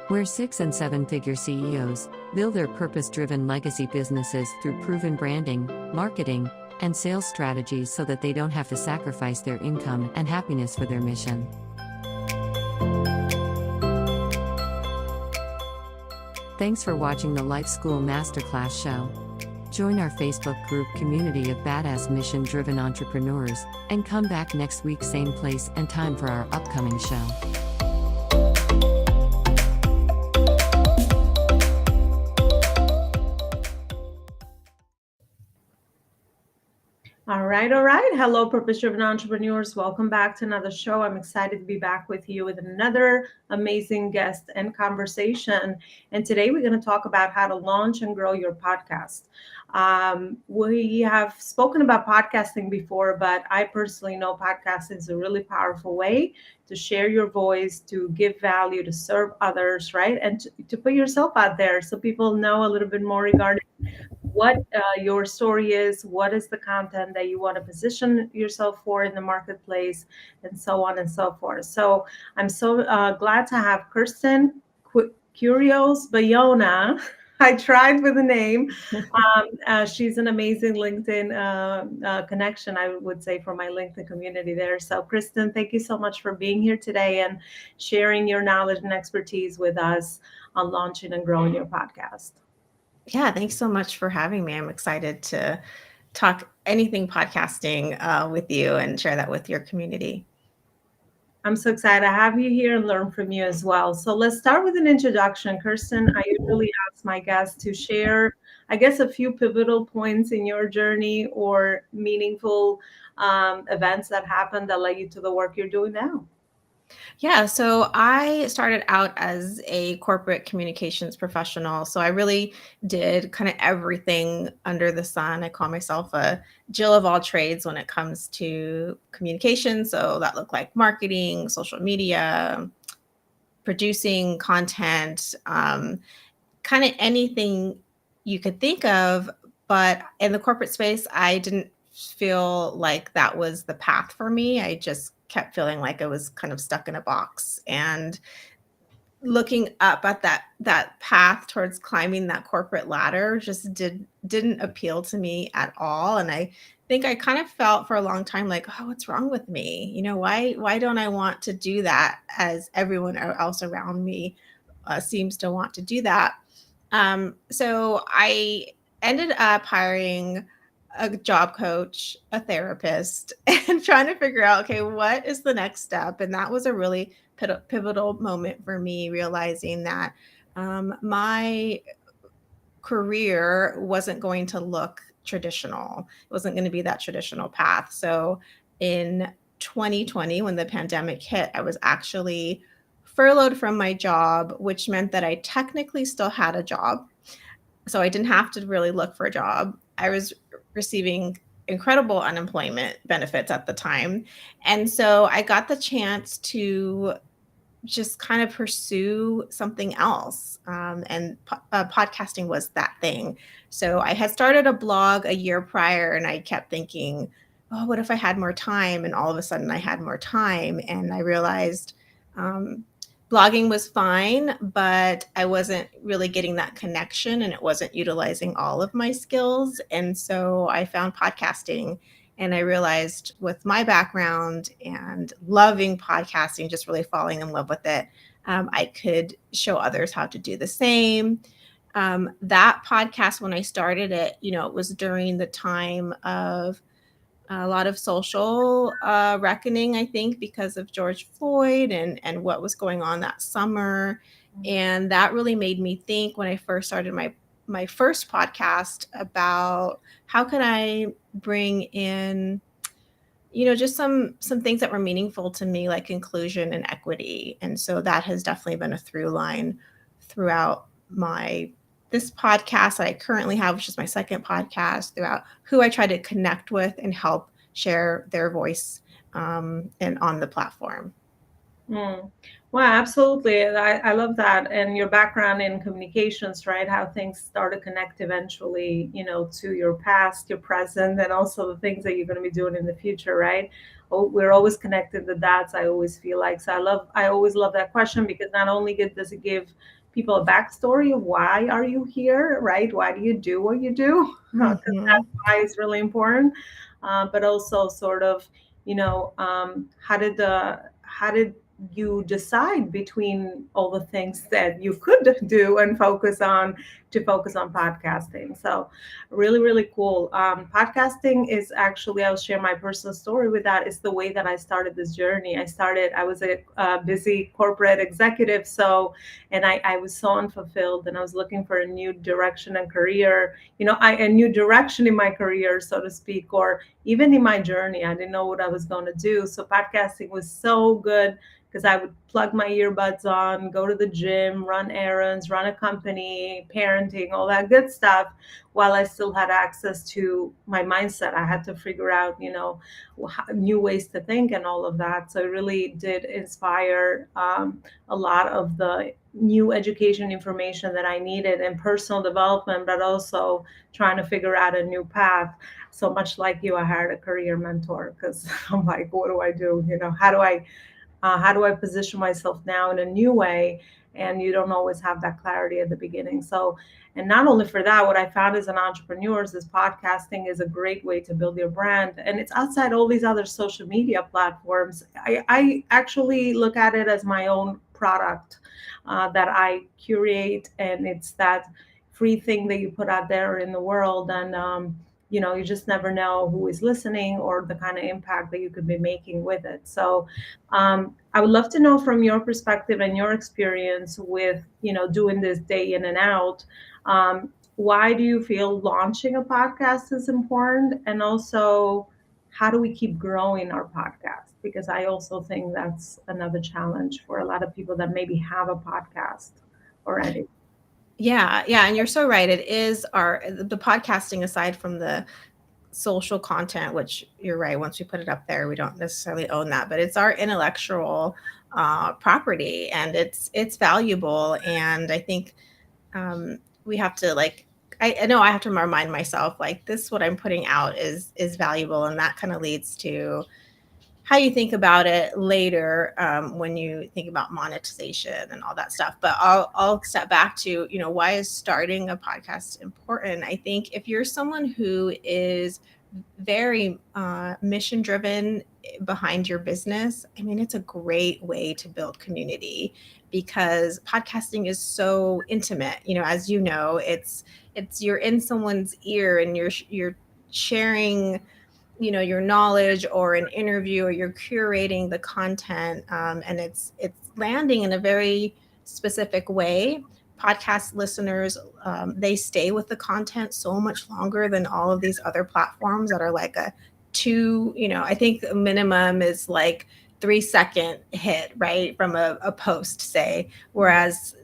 where 6 and 7-figure CEOs build their purpose-driven legacy businesses through proven branding, marketing, and sales strategies so that they don't have to sacrifice their income and happiness for their mission. Thanks for watching the Life School Masterclass show. Join our Facebook group community of badass mission-driven entrepreneurs, and come back next week same place and time for our upcoming show. All right. Hello, purpose-driven entrepreneurs. Welcome back to another show. I'm excited to be back with you with another amazing guest and conversation. And today we're going to talk about how to launch and grow your podcast. We have spoken about podcasting before, but I personally know podcasting is a really powerful way to share your voice, to give value, to serve others, right? And to put yourself out there so people know a little bit more regarding what your story is, what is the content that you want to position yourself for in the marketplace, and so on and so forth. So I'm so glad to have Kristin Quiroz-Bayona. I tried with the name. She's an amazing LinkedIn connection, I would say, for my LinkedIn community there. So Kristin, thank you so much for being here today and sharing your knowledge and expertise with us on launching and growing your podcast. Yeah, thanks so much for having me. I'm excited to talk anything podcasting with you and share that with your community. I'm so excited to have you here and learn from you as well. So let's start with an introduction. Kristin, I usually ask my guests to share, I guess, a few pivotal points in your journey or meaningful events that happened that led you to the work you're doing now. Yeah, so I started out as a corporate communications professional. So I really did kind of everything under the sun. I call myself a Jill of all trades when it comes to communication. So that looked like marketing, social media, producing content, kind of anything you could think of. But in the corporate space, I didn't feel like that was the path for me. I just kept feeling like I was kind of stuck in a box, and looking up at that path towards climbing that corporate ladder just didn't appeal to me at all. And I think I kind of felt for a long time like, oh, what's wrong with me? Why don't I want to do that as everyone else around me seems to want to do that? So I ended up hiring a job coach, a therapist, and trying to figure out, okay, what is the next step? And that was a really pivotal moment for me, realizing that my career wasn't going to look traditional. It wasn't going to be that traditional path. So in 2020, when the pandemic hit, I was actually furloughed from my job, which meant that I technically still had a job. So I didn't have to really look for a job. I was receiving incredible unemployment benefits at the time. And so I got the chance to just kind of pursue something else. And podcasting was that thing. So I had started a blog a year prior, and I kept thinking, oh, what if I had more time? And all of a sudden I had more time. And I realized blogging was fine, but I wasn't really getting that connection, and it wasn't utilizing all of my skills. And so I found podcasting, and I realized with my background and loving podcasting, just really falling in love with it, I could show others how to do the same. That podcast, when I started it, it was during the time of a lot of social reckoning, I think, because of George Floyd and what was going on that summer. And that really made me think when I first started my first podcast about how could I bring in, just some things that were meaningful to me, like inclusion and equity. And so that has definitely been a through line throughout this podcast that I currently have, which is my second podcast, throughout who I try to connect with and help share their voice and on the platform. Well, absolutely. I love that. And your background in communications, right? How things start to connect eventually, to your past, your present, and also the things that you're going to be doing in the future, right? we're always connected the dots, I always feel like. So I always love that question, because not only does it give people a backstory of why are you here, right? Why do you do what you do? Because Mhm. that's why it's really important. But also sort of, how did you decide between all the things that you could do and focus on podcasting? So really, really cool. Podcasting is actually, I'll share my personal story with that. It's the way that I started this journey. I was a busy corporate executive. So, and I was so unfulfilled, and I was looking for a new direction and career, a new direction in my career, so to speak, or even in my journey. I didn't know what I was going to do. So podcasting was so good, because I would plug my earbuds on, go to the gym, run errands, run a company, parenting, all that good stuff, while I still had access to my mindset. I had to figure out, new ways to think and all of that. So it really did inspire a lot of the new education information that I needed in personal development, but also trying to figure out a new path. So much like you, I hired a career mentor, because I'm like, what do I do? How do I position myself now in a new way? And you don't always have that clarity at the beginning. So, and not only for that, what I found as an entrepreneur is this podcasting is a great way to build your brand. And it's outside all these other social media platforms. I actually look at it as my own product that I curate. And it's that free thing that you put out there in the world. And, you just never know who is listening or the kind of impact that you could be making with it. So, I would love to know from your perspective and your experience with, doing this day in and out. Why do you feel launching a podcast is important? And also, how do we keep growing our podcast? Because I also think that's another challenge for a lot of people that maybe have a podcast already. Yeah, yeah, and you're so right. It is the podcasting, aside from the social content, which you're right, once we put it up there, we don't necessarily own that, but it's our intellectual property, and it's valuable. And I think we have to, like, I know I have to remind myself, like, this, what I'm putting out is valuable, and that kind of leads to how you think about it later, when you think about monetization and all that stuff. But I'll step back to, why is starting a podcast important? I think if you're someone who is very mission driven behind your business, I mean, it's a great way to build community, because podcasting is so intimate. As you know, it's you're in someone's ear, and you're sharing, your knowledge, or an interview, or you're curating the content, and it's landing in a very specific way. Podcast listeners, they stay with the content so much longer than all of these other platforms that are like a two, I think the minimum is like 3-second hit, right, from a post, say, whereas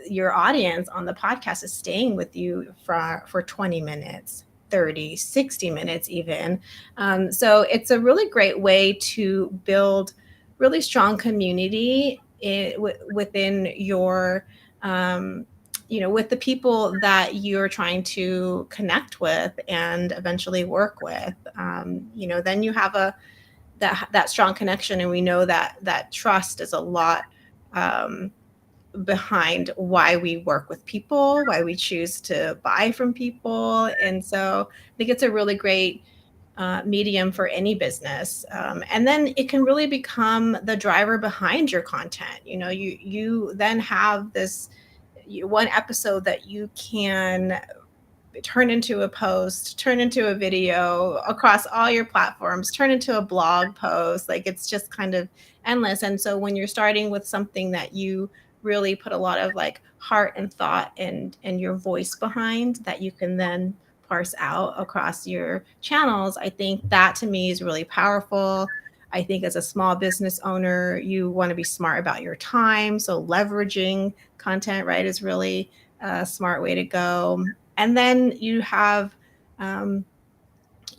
your audience on the podcast is staying with you for 20 minutes, 30, 60 minutes even. So it's a really great way to build really strong community within your, with the people that you're trying to connect with and eventually work with. Then you have that strong connection, and we know that trust is a lot behind why we work with people, why we choose to buy from people. And so I think it's a really great medium for any business. And then it can really become the driver behind your content. You then have this one episode that you can turn into a post, turn into a video across all your platforms, turn into a blog post. Like, it's just kind of endless. And so when you're starting with something that you really put a lot of like heart and thought and your voice behind, that you can then parse out across your channels, I think that to me is really powerful. I think as a small business owner, you want to be smart about your time. So leveraging content, right, is really a smart way to go. And then you have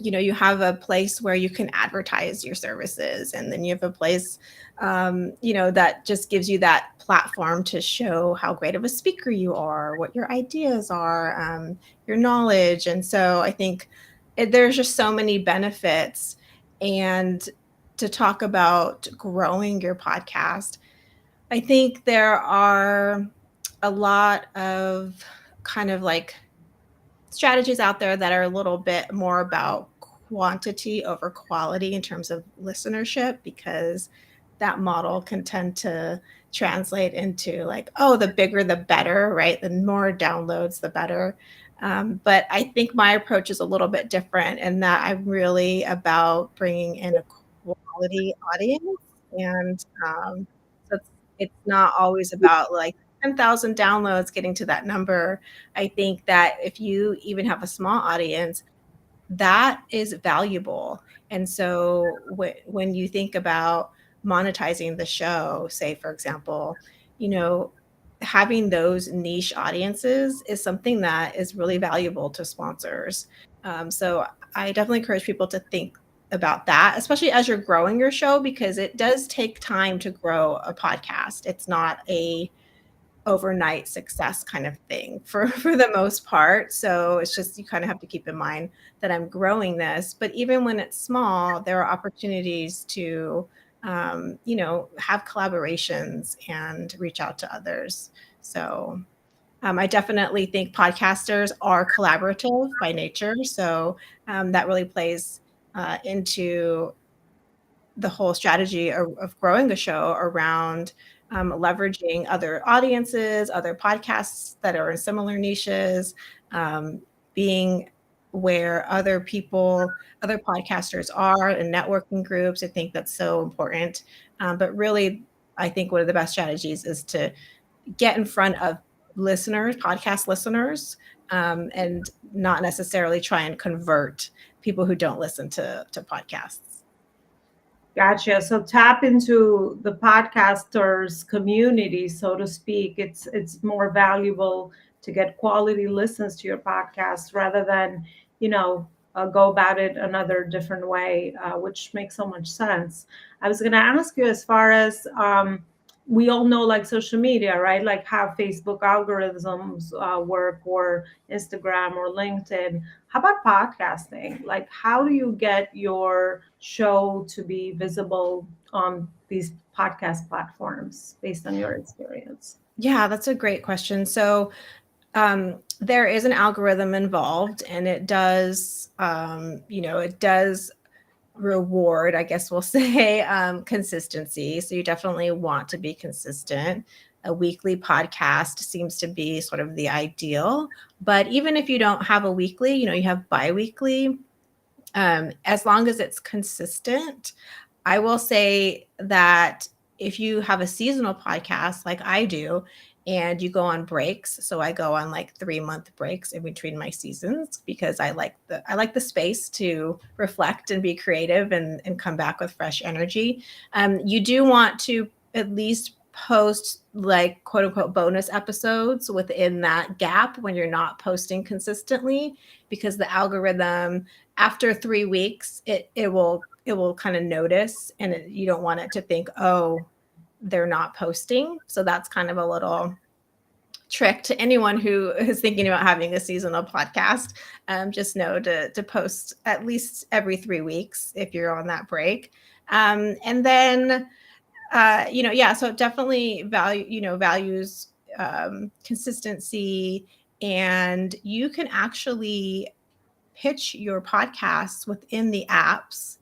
you have a place where you can advertise your services, and then you have a place that just gives you that platform to show how great of a speaker you are, what your ideas are, your knowledge. And so I think there's just so many benefits. And to talk about growing your podcast, I think there are a lot of kind of like strategies out there that are a little bit more about quantity over quality in terms of listenership, because that model can tend to translate into like, oh, the bigger the better, right? The more downloads, the better. But I think my approach is a little bit different in that I'm really about bringing in a quality audience. And so it's not always about like 10,000 downloads getting to that number. I think that if you even have a small audience, that is valuable. And so when you think about monetizing the show, say, for example, you know, having those niche audiences is something that is really valuable to sponsors. So I definitely encourage people to think about that, especially as you're growing your show, because it does take time to grow a podcast. It's not a overnight success kind of thing for the most part. So it's just, you kind of have to keep in mind that I'm growing this, but even when it's small, there are opportunities to, have collaborations and reach out to others. So I definitely think podcasters are collaborative by nature. So that really plays into the whole strategy of growing the show around leveraging other audiences, other podcasts that are in similar niches, being where other people, other podcasters are in networking groups. I think that's so important. But really, I think one of the best strategies is to get in front of listeners, podcast listeners, and not necessarily try and convert people who don't listen to podcasts. Gotcha. So tap into the podcasters community, so to speak. It's more valuable to get quality listens to your podcast rather than, go about it another different way, which makes so much sense. I was going to ask you, as far as we all know, like social media, right? Like how Facebook algorithms work, or Instagram or LinkedIn. How about podcasting? Like, how do you get your show to be visible on these podcast platforms based on your experience? Yeah, that's a great question. So there is an algorithm involved, and it does, it does reward, I guess we'll say, consistency. So you definitely want to be consistent. A weekly podcast seems to be sort of the ideal. But even if you don't have a weekly, you have biweekly, as long as it's consistent. I will say that if you have a seasonal podcast like I do, and you go on breaks, so I go on like 3-month breaks in between my seasons, because I like the space to reflect and be creative and come back with fresh energy. You do want to at least post like quote unquote bonus episodes within that gap when you're not posting consistently, because the algorithm after 3 weeks it will kind of notice, and you don't want it to think, oh, they're not posting. So that's kind of a little trick to anyone who is thinking about having a seasonal podcast. Just know to post at least every 3 weeks if you're on that break. And then, yeah, so it definitely values consistency, and you can actually pitch your podcasts within the apps,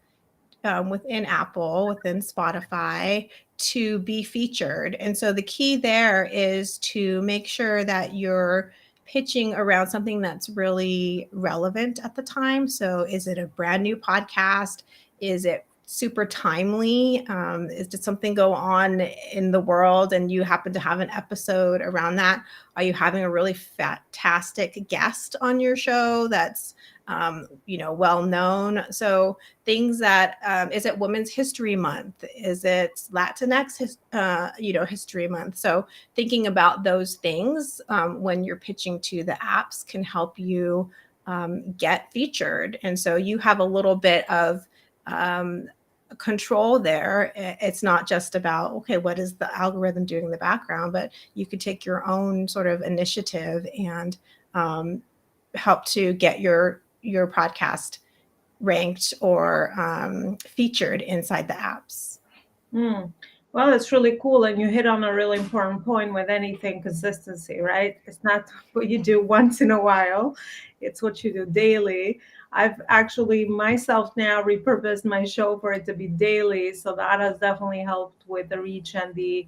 within Apple, within Spotify, to be featured. And so the key there is to make sure that you're pitching around something that's really relevant at the time. So is it a brand new podcast? Is it super timely? Did something go on in the world and you happen to have an episode around that? Are you having a really fantastic guest on your show that's well known? So things that, is it Women's History Month? Is it Latinx History Month? So thinking about those things when you're pitching to the apps can help you get featured. And so you have a little bit of control there. It's not just about, okay, what is the algorithm doing in the background, but you could take your own sort of initiative and help to get your podcast ranked or featured inside the apps. Mm. Well, it's really cool. And you hit on a really important point with anything consistency, right? It's not what you do once in a while, it's what you do daily. I've actually myself now repurposed my show for it to be daily. So that has definitely helped with the reach and the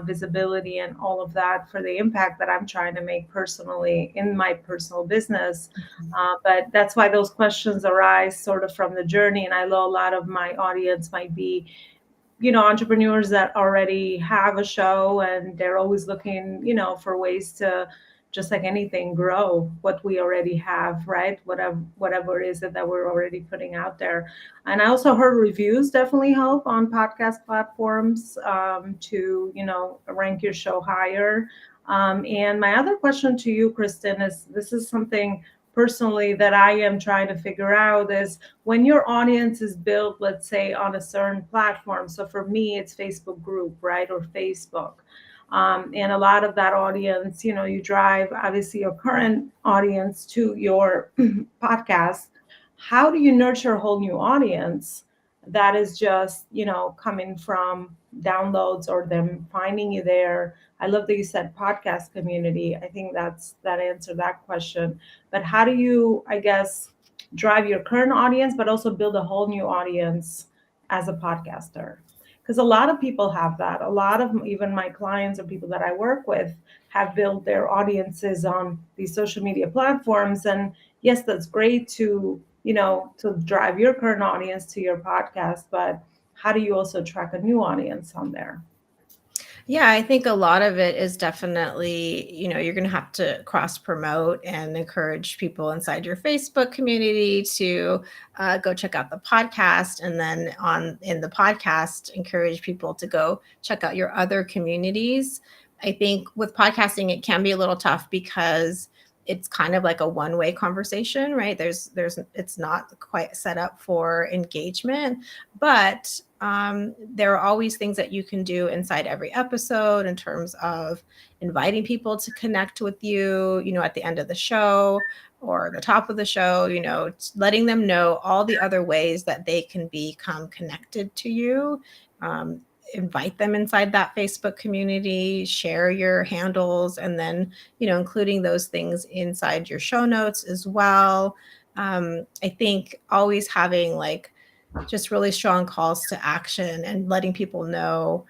visibility and all of that for the impact that I'm trying to make personally in my personal business. But that's why those questions arise sort of from the journey. And I know a lot of my audience might be entrepreneurs that already have a show and they're always looking for ways to, just like anything, grow what we already have, right? Whatever it is that we're already putting out there. And I also heard reviews definitely help on podcast platforms, to rank your show higher. And my other question to you, Kristin, is this is something personally that I am trying to figure out, is when your audience is built, let's say, on a certain platform. So for me, it's Facebook group, right? Or Facebook. And a lot of that audience, you drive obviously your current audience to your podcast. How do you nurture a whole new audience that is just, coming from downloads or them finding you there? I love that you said podcast community. I think that answered that question. But how do you, I guess, drive your current audience, but also build a whole new audience as a podcaster? Because a lot of people have that. A lot of even my clients or people that I work with have built their audiences on these social media platforms. And yes, that's great to, to drive your current audience to your podcast, but how do you also track a new audience on there? Yeah, I think a lot of it is definitely, you're going to have to cross promote and encourage people inside your Facebook community to go check out the podcast. And then in the podcast, encourage people to go check out your other communities. I think with podcasting, it can be a little tough because it's kind of like a one-way conversation, right? It's not quite set up for engagement, but there are always things that you can do inside every episode in terms of inviting people to connect with you, at the end of the show or the top of the show, letting them know all the other ways that they can become connected to you. Invite them inside that Facebook community, share your handles, and then, including those things inside your show notes as well. I think always having just really strong calls to action and letting people know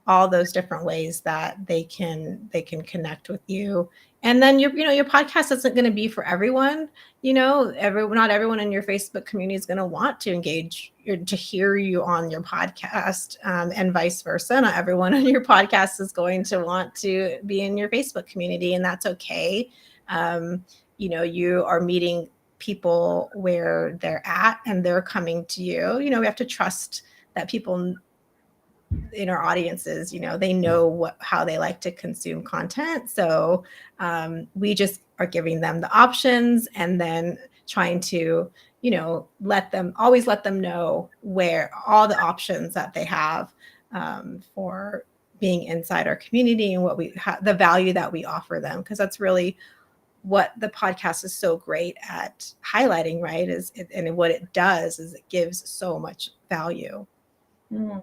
all those different ways that they can connect with you. And then your podcast isn't going to be for everyone. Not everyone in your Facebook community is going to want to engage or to hear you on your podcast, and vice versa. Not everyone on your podcast is going to want to be in your Facebook community, and that's okay. You are meeting people where they're at and they're coming to you. We have to trust that people in our audiences, they know how they like to consume content. So we just are giving them the options and then trying to, let them know where all the options that they have for being inside our community and what the value that we offer them. Because that's really what the podcast is so great at highlighting, right? And what it does is it gives so much value. Mm.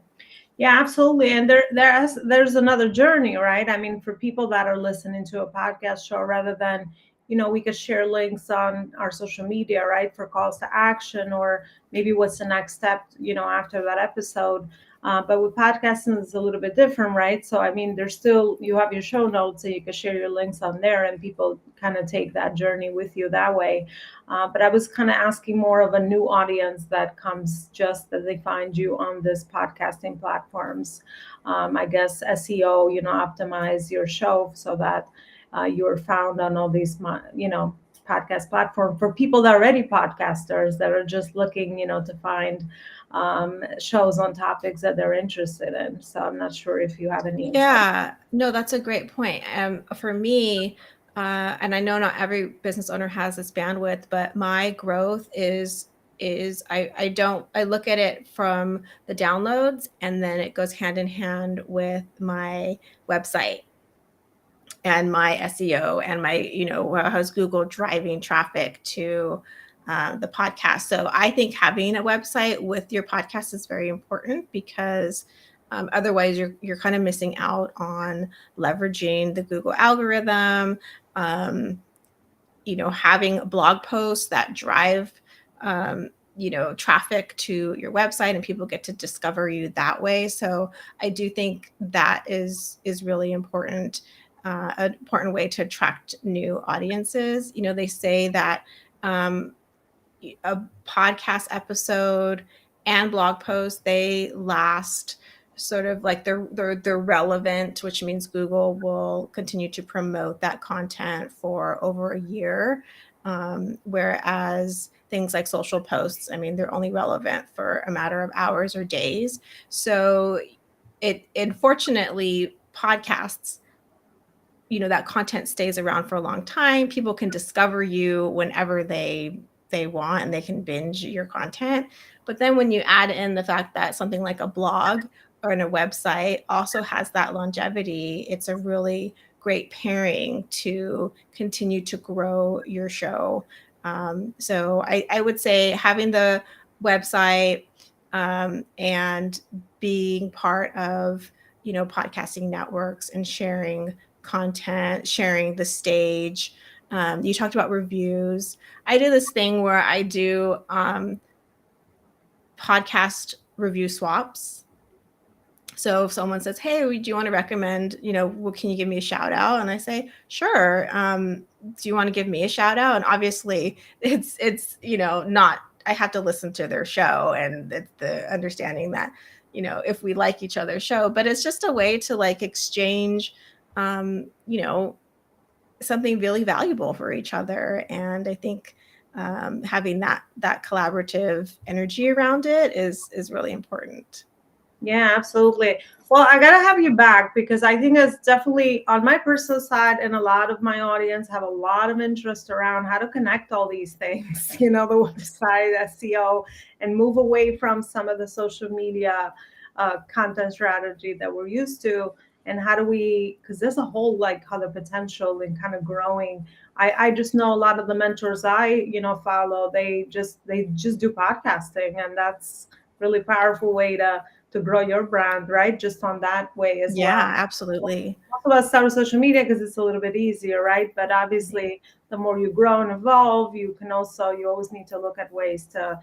Yeah, absolutely. And there's another journey, right? I mean, for people that are listening to a podcast show, rather than, we could share links on our social media, right, for calls to action, or maybe what's the next step, after that episode. But with podcasting, it's a little bit different, right? So, I mean, you have your show notes, so you can share your links on there, and people kind of take that journey with you that way. But I was kind of asking more of a new audience that comes just that they find you on this podcasting platforms. I guess SEO, optimize your show so that you're found on all these, podcast platform for people that are already podcasters that are just looking, to find shows on topics that they're interested in. So I'm not sure if you have any. Yeah, no, that's a great point. For me, and I know not every business owner has this bandwidth, but my growth is I look at it from the downloads, and then it goes hand in hand with my website and my SEO and my, how's Google driving traffic to the podcast. So I think having a website with your podcast is very important, because otherwise you're kind of missing out on leveraging the Google algorithm. Having blog posts that drive traffic to your website, and people get to discover you that way. So I do think that is really important, an important way to attract new audiences. They say that a podcast episode and blog post, they last sort of like they're relevant, which means Google will continue to promote that content for over a year. Whereas things like social posts, I mean, they're only relevant for a matter of hours or days. So unfortunately, podcasts, that content stays around for a long time. People can discover you whenever they want, and they can binge your content. But then when you add in the fact that something like a blog or in a website also has that longevity, it's a really great pairing to continue to grow your show. So I would say having the website, and being part of podcasting networks and sharing content, sharing the stage. You talked about reviews. I do this thing where I do podcast review swaps. So if someone says, "Hey, do you want to recommend, can you give me a shout out?" And I say, "Sure. Do you want to give me a shout out?" And obviously it's not, I have to listen to their show, and it's the understanding that, if we like each other's show, but it's just a way to like exchange, something really valuable for each other. And I think having that collaborative energy around it is really important. Yeah, absolutely. Well, I gotta have you back, because I think it's definitely on my personal side, and a lot of my audience have a lot of interest around how to connect all these things, the website, SEO, and move away from some of the social media content strategy that we're used to. And how do we, because there's a whole like other potential in kind of growing. I just know a lot of the mentors I follow, they just do podcasting, and that's really powerful way to grow your brand, right? Just on that way as well. Yeah, absolutely. Most of us start with social media because it's a little bit easier, right? But obviously, the more you grow and evolve, you always need to look at ways to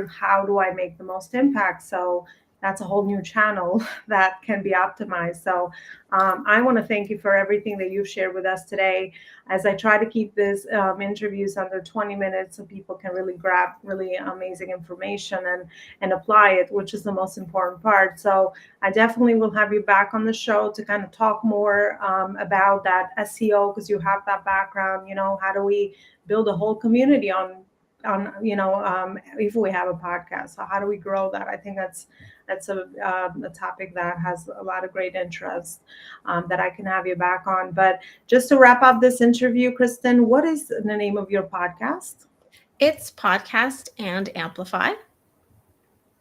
how do I make the most impact? So that's a whole new channel that can be optimized. So I want to thank you for everything that you've shared with us today, as I try to keep these interviews under 20 minutes so people can really grab really amazing information and apply it, which is the most important part. So I definitely will have you back on the show to kind of talk more about that SEO, because you have that background. How do we build a whole community on if we have a podcast? So how do we grow that? I think that's a topic that has a lot of great interest that I can have you back on. But just to wrap up this interview, Kristin, what is the name of your podcast? It's Podcast and Amplify.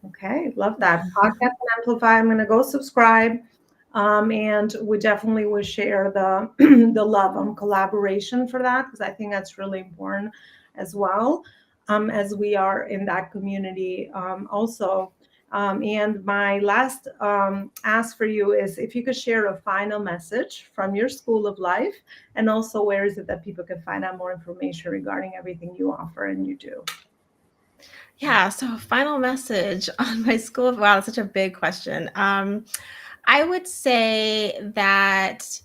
Okay, love that. Podcast and Amplify. I'm going to go subscribe. And we definitely will share the the love on collaboration for that, because I think that's really important as well, as we are in that community also. And my last ask for you is if you could share a final message from your School of Life, and also where is it that people can find out more information regarding everything you offer and you do. Yeah, so final message on my School of, wow, that's such a big question. I would say that,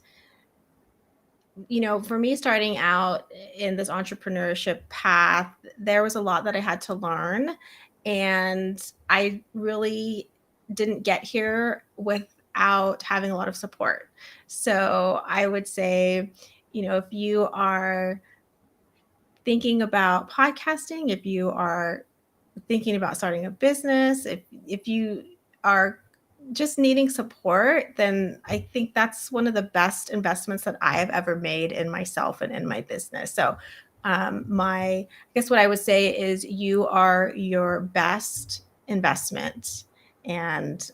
for me starting out in this entrepreneurship path, there was a lot that I had to learn, and I really didn't get here without having a lot of support. So I would say, if you are thinking about podcasting, if you are thinking about starting a business, if you are just needing support, then I think that's one of the best investments that I have ever made in myself and in my business. So I guess what I would say is you are your best investment, and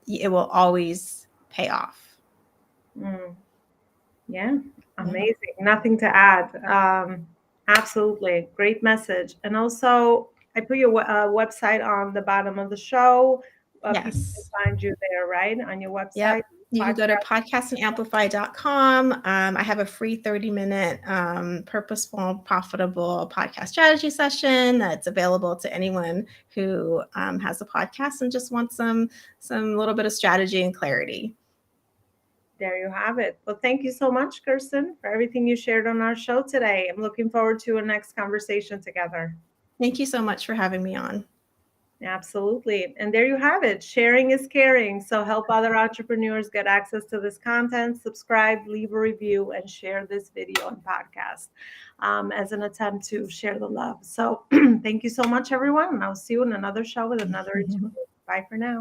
it will always pay off. Yeah, amazing. Nothing to add. Absolutely. Great message. And also, I put your website on the bottom of the show. People can Yes. find you there, right? On your website. Yep. You can go to Podcast. podcastingamplify.com. I have a free 30-minute purposeful, profitable podcast strategy session that's available to anyone who has a podcast and just wants some little bit of strategy and clarity. There you have it. Well, thank you so much, Kirsten, for everything you shared on our show today. I'm looking forward to a next conversation together. Thank you so much for having me on. Absolutely. And there you have it. Sharing is caring. So help other entrepreneurs get access to this content. Subscribe, leave a review, and share this video and podcast as an attempt to share the love. So thank you so much, everyone. And I'll see you in another show with another. Bye for now.